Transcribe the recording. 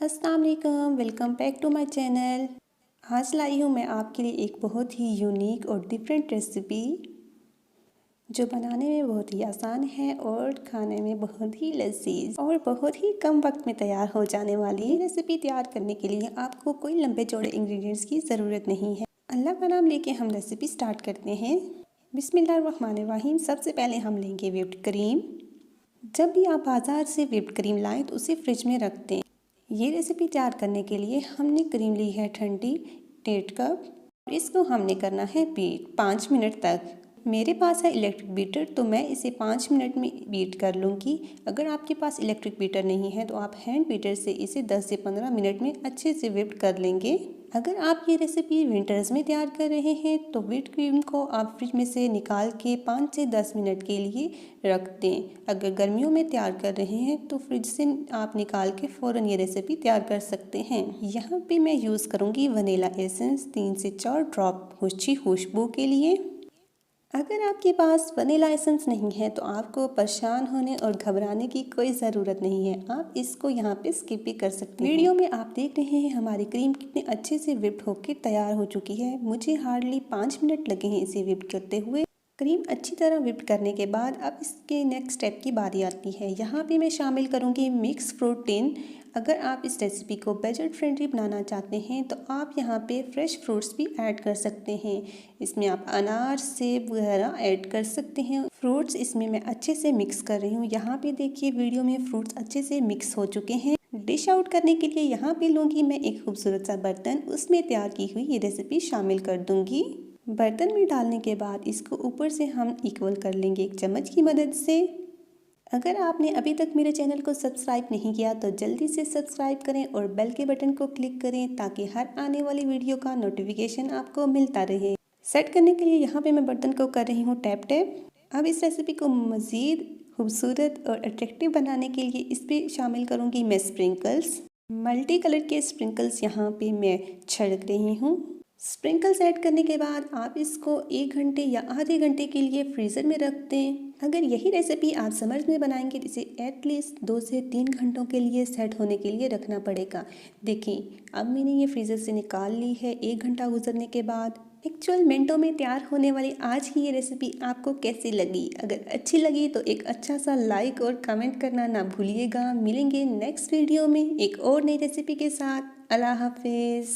अस्सलाम वालेकुम, welcome back to my channel. आज लाई हूँ मैं आपके लिए एक बहुत ही यूनिक और डिफरेंट रेसिपी जो बनाने में बहुत ही आसान है और खाने में बहुत ही लजीज और बहुत ही कम वक्त में तैयार हो जाने वाली रेसिपी तैयार करने के लिए आपको कोई लंबे चौड़े इंग्रेडिएंट्स की ज़रूरत नहीं है। अल्लाह का नाम लेके हम रेसिपी स्टार्ट करते हैं। बिस्मिल्लाहिर्रहमानिर्रहीम। सबसे पहले हम लेंगे व्हिप्ड क्रीम। जब भी आप बाज़ार से व्हिप्ड क्रीम लाएं तो उसे फ्रिज में रख दें। ये रेसिपी तैयार करने के लिए हमने क्रीम ली है ठंडी 1.5 कप। इसको हमने करना है बीट 5 मिनट तक। मेरे पास है इलेक्ट्रिक बीटर तो मैं इसे 5 मिनट में बीट कर लूँगी। अगर आपके पास इलेक्ट्रिक बीटर नहीं है तो आप हैंड बीटर से इसे 10 से 15 मिनट में अच्छे से व्हिप कर लेंगे। अगर आप ये रेसिपी विंटर्स में तैयार कर रहे हैं तो व्हिप्ड क्रीम को आप फ्रिज में से निकाल के 5 से 10 मिनट के लिए रख दें। अगर गर्मियों में तैयार कर रहे हैं तो फ्रिज से आप निकाल के फ़ौरन ये रेसिपी तैयार कर सकते हैं। यहाँ पे मैं यूज़ करूँगी वनीला एसेंस 3 से 4 ड्रॉप अच्छी खुशबू के लिए। अगर आपके पास वनीला एसेंस नहीं है तो आपको परेशान होने और घबराने की कोई ज़रूरत नहीं है, आप इसको यहाँ पे स्किप भी कर सकते हैं। वीडियो में आप देख रहे हैं हमारी क्रीम कितने अच्छे से व्हिप्ड होकर तैयार हो चुकी है। मुझे हार्डली 5 मिनट लगे हैं इसे व्हिप्ड करते हुए। क्रीम अच्छी तरह व्हिप्ड करने के बाद अब इसके नेक्स्ट स्टेप की बारी आती है। यहाँ पे मैं शामिल करूँगी मिक्स फ्रूट टिन। अगर आप इस रेसिपी को बजट फ्रेंडली बनाना चाहते हैं तो आप यहाँ पे फ्रेश फ्रूट्स भी ऐड कर सकते हैं। इसमें आप अनार, सेब वगैरह ऐड कर सकते हैं। फ्रूट्स इसमें मैं अच्छे से मिक्स कर रही हूँ। यहाँ पे देखिए वीडियो में फ्रूट्स अच्छे से मिक्स हो चुके हैं। डिश आउट करने के लिए यहाँ पे लूँगी मैं एक खूबसूरत सा बर्तन, उसमें तैयार की हुई ये रेसिपी शामिल कर दूँगी। बर्तन में डालने के बाद इसको ऊपर से हम इक्वल कर लेंगे एक चम्मच की मदद से। अगर आपने अभी तक मेरे चैनल को सब्सक्राइब नहीं किया तो जल्दी से सब्सक्राइब करें और बेल के बटन को क्लिक करें ताकि हर आने वाली वीडियो का नोटिफिकेशन आपको मिलता रहे। सेट करने के लिए यहाँ पे मैं बर्तन को कर रही हूँ टैप टैप। अब इस रेसिपी को मज़ीद खूबसूरत और अट्रैक्टिव बनाने के लिए इस पर शामिल करूँगी मैं स्प्रिंकल्स। मल्टी कलर के स्प्रिंकल्स यहाँ पे मैं छिड़क रही हूँ। स्प्रिंकल्स ऐड करने के बाद आप इसको 1 घंटे या आधे घंटे के लिए फ्रीज़र में रख दें। अगर यही रेसिपी आप समर्स में बनाएंगे तो इसे एटलीस्ट 2 से 3 घंटों के लिए सेट होने के लिए रखना पड़ेगा। देखिए अब मैंने ये फ्रीज़र से निकाल ली है 1 घंटा गुजरने के बाद। एक्चुअल मिनटों में तैयार होने वाली आज की ये रेसिपी आपको कैसी लगी? अगर अच्छी लगी तो एक अच्छा सा लाइक और कमेंट करना ना भूलिएगा। मिलेंगे नेक्स्ट वीडियो में एक और नई रेसिपी के साथ। अल्लाह हाफिज़।